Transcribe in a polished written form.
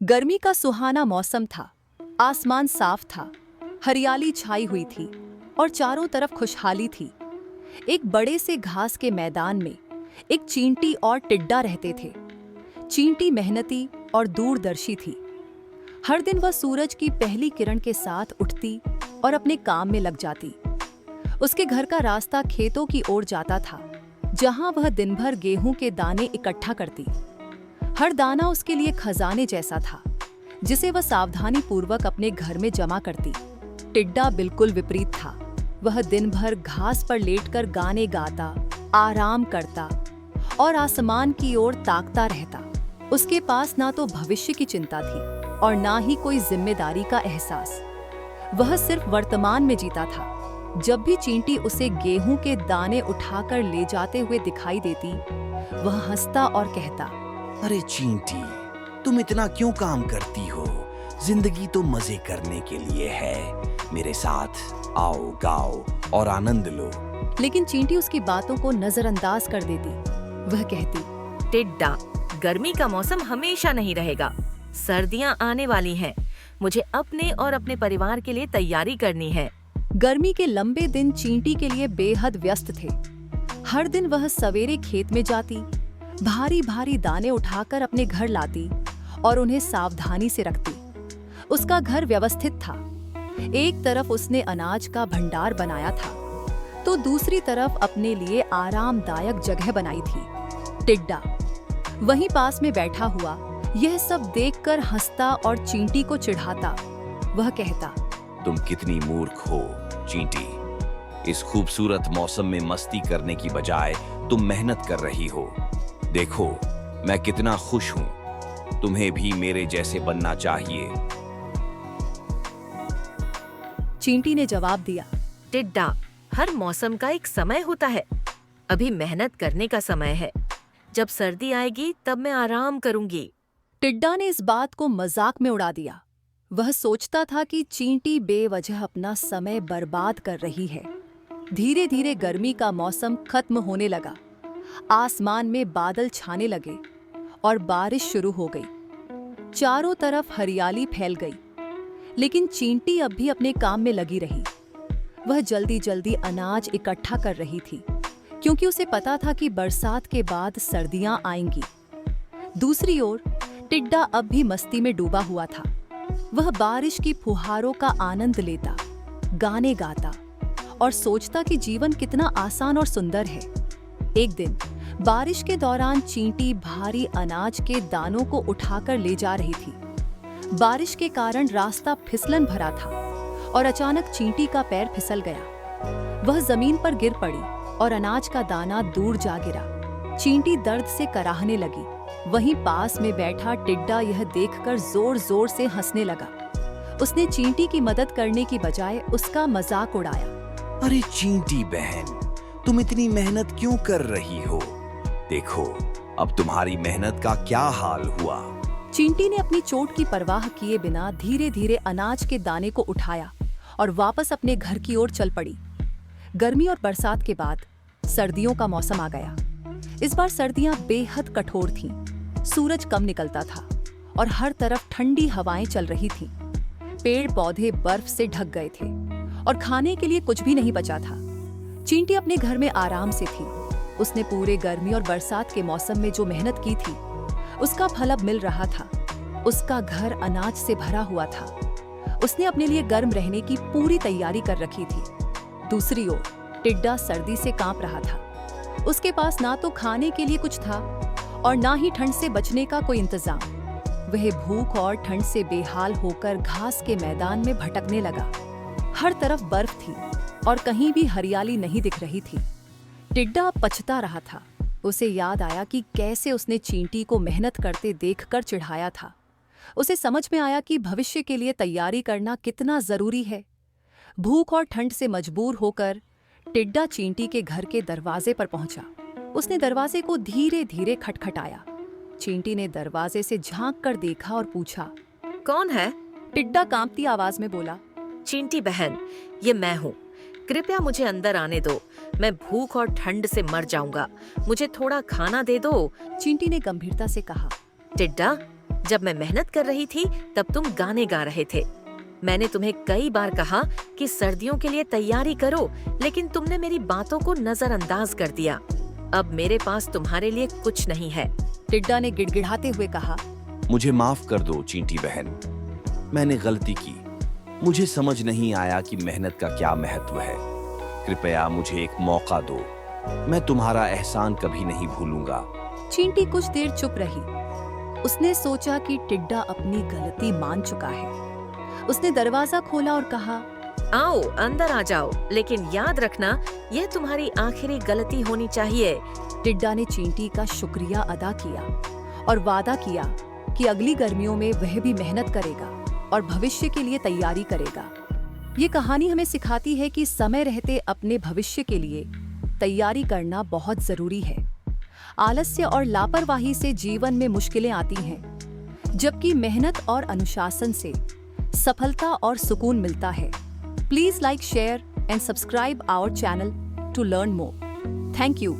गर्मी का सुहाना मौसम था। आसमान साफ था, हरियाली छाई हुई थी और चारों तरफ खुशहाली थी। एक बड़े से घास के मैदान में एक चींटी और टिड्डा रहते थे। चींटी मेहनती और दूरदर्शी थी। हर दिन वह सूरज की पहली किरण के साथ उठती और अपने काम में लग जाती। उसके घर का रास्ता खेतों की ओर जाता था, जहां वह दिन भर गेहूं के दाने इकट्ठा करती। हर दाना उसके लिए खजाने जैसा था, जिसे वह सावधानी पूर्वक अपने घर में जमा करती। टिड्डा बिल्कुल विपरीत था। वह दिन भर घास पर लेटकर गाने गाता, आराम करता और आसमान की ओर ताकता रहता। उसके पास ना तो भविष्य की चिंता थी और ना ही कोई जिम्मेदारी का एहसास। वह सिर्फ वर्तमान में जीता था। जब भी चींटी उसे गेहूं के दाने उठाकर ले जाते हुए दिखाई देती, वह हंसता और कहता, अरे चींटी, तुम इतना क्यों काम करती हो? जिंदगी तो मजे करने के लिए है। मेरे साथ आओ, गाओ और आनंद लो। लेकिन चींटी उसकी बातों को नजरअंदाज कर देती। वह कहती, टिड्डा, गर्मी का मौसम हमेशा नहीं रहेगा। सर्दियां आने वाली हैं। मुझे अपने और अपने परिवार के लिए तैयारी करनी है। गर्मी के लंबे दिन चींटी के लिए बेहद व्यस्त थे। हर दिन वह सवेरे खेत में जाती, भारी भारी दाने उठाकर अपने घर लाती और उन्हें सावधानी से रखती। उसका घर व्यवस्थित था। एक तरफ उसने अनाज का भंडार बनाया था, तो दूसरी तरफ अपने लिए आरामदायक जगह बनाई थी। टिड्डा वहीं पास में बैठा हुआ यह सब देखकर हंसता और चींटी को चिढ़ाता। वह कहता, तुम कितनी मूर्ख हो चींटी। इस खूबसूरत मौसम में मस्ती करने की बजाय तुम मेहनत कर रही हो। देखो, मैं कितना खुश हूं। तुम्हें भी मेरे जैसे बनना चाहिए। चींटी ने जवाब दिया, टिड्डा, हर मौसम का एक समय होता है। अभी मेहनत करने का समय है। जब सर्दी आएगी तब मैं आराम करूंगी। टिड्डा ने इस बात को मजाक में उड़ा दिया। वह सोचता था कि चींटी बेवजह अपना समय बर्बाद कर रही है। धीरे धीरे गर्मी का मौसम खत्म होने लगा। आसमान में बादल छाने लगे और बारिश शुरू हो गई। चारों तरफ हरियाली फैल गई। लेकिन चींटी अब भी अपने काम में लगी रही। वह जल्दी जल्दी अनाज इकट्ठा कर रही थी, क्योंकि उसे पता था कि बरसात के बाद सर्दियां आएंगी। दूसरी ओर टिड्डा अब भी मस्ती में डूबा हुआ था। वह बारिश की फुहारों का आनंद लेता, गाने गाता और सोचता कि जीवन कितना आसान और सुंदर है। एक दिन बारिश के दौरान चींटी भारी अनाज के दानों को उठाकर ले जा रही थी। बारिश के कारण रास्ता फिसलन भरा था और अचानक चींटी का पैर फिसल गया। वह जमीन पर गिर पड़ी और अनाज का दाना दूर जा गिरा। चींटी दर्द से कराहने लगी। वहीं पास में बैठा टिड्डा यह देखकर जोर जोर से हंसने लगा। उसने चींटी की मदद करने की बजाय उसका मजाक उड़ाया। अरे चींटी बहन, तुम इतनी मेहनत क्यों कर रही हो? देखो, अब तुम्हारी मेहनत का क्या हाल हुआ। चींटी ने अपनी चोट की परवाह किए बिना धीरे धीरे अनाज के दाने को उठाया और वापस अपने घर की ओर चल पड़ी। गर्मी और बरसात के बाद सर्दियों का मौसम आ गया। इस बार सर्दियां बेहद कठोर थीं। सूरज कम निकलता था और हर तरफ ठंडी हवाएं चल रही थीं। पेड़ पौधे बर्फ से ढक गए थे और खाने के लिए कुछ भी नहीं बचा था। चींटी अपने घर में आराम से थी। उसने पूरे गर्मी और बरसात के मौसम में जो मेहनत की थी, उसका फल अब मिल रहा था। उसका घर अनाज से भरा हुआ था। उसने अपने लिए गर्म रहने की पूरी तैयारी कर रखी थी। दूसरी ओर टिड्डा सर्दी से कांप रहा था। उसके पास ना तो खाने के लिए कुछ था और ना ही ठंड से बचने का कोई इंतजाम। वह भूख और ठंड से बेहाल होकर घास के मैदान में भटकने लगा। हर तरफ बर्फ थी और कहीं भी हरियाली नहीं दिख रही थी। टिड्डा पछता रहा था। उसे याद आया कि कैसे उसने चींटी को मेहनत करते देखकर चिढ़ाया था। उसे समझ में आया कि भविष्य के लिए तैयारी करना कितना जरूरी है। भूख और ठंड से मजबूर होकर टिड्डा चींटी के घर के दरवाजे पर पहुंचा। उसने दरवाजे को धीरे धीरे खटखटाया। चींटी ने दरवाजे से झांक कर देखा और पूछा, कौन है? टिड्डा कांपती आवाज में बोला, चींटी बहन, ये मैं हूँ। कृपया मुझे अंदर आने दो। मैं भूख और ठंड से मर जाऊंगा। मुझे थोड़ा खाना दे दो। चींटी ने गंभीरता से कहा, टिड्डा, जब मैं मेहनत कर रही थी तब तुम गाने गा रहे थे। मैंने तुम्हें कई बार कहा कि सर्दियों के लिए तैयारी करो, लेकिन तुमने मेरी बातों को नजरअंदाज कर दिया। अब मेरे पास तुम्हारे लिए कुछ नहीं है। टिड्डा ने गिड़गिड़ाते हुए कहा। मुझे माफ कर दो चींटी बहन, मैंने गलती की। मुझे समझ नहीं आया कि मेहनत का क्या महत्व है। कृपया मुझे एक मौका दो, मैं तुम्हारा एहसान कभी नहीं भूलूंगा। चींटी कुछ देर चुप रही। उसने सोचा कि टिड्डा अपनी गलती मान चुका है। उसने दरवाजा खोला और कहा, आओ अंदर आ जाओ, लेकिन याद रखना यह तुम्हारी आखिरी गलती होनी चाहिए। टिड्डा ने चींटी का शुक्रिया अदा किया और वादा किया कि अगली गर्मियों में वह भी मेहनत करेगा और भविष्य के लिए तैयारी करेगा। ये कहानी हमें सिखाती है कि समय रहते अपने भविष्य के लिए तैयारी करना बहुत जरूरी है। आलस्य और लापरवाही से जीवन में मुश्किलें आती हैं, जबकि मेहनत और अनुशासन से सफलता और सुकून मिलता है। Please like, share and subscribe our channel to learn more. Thank you.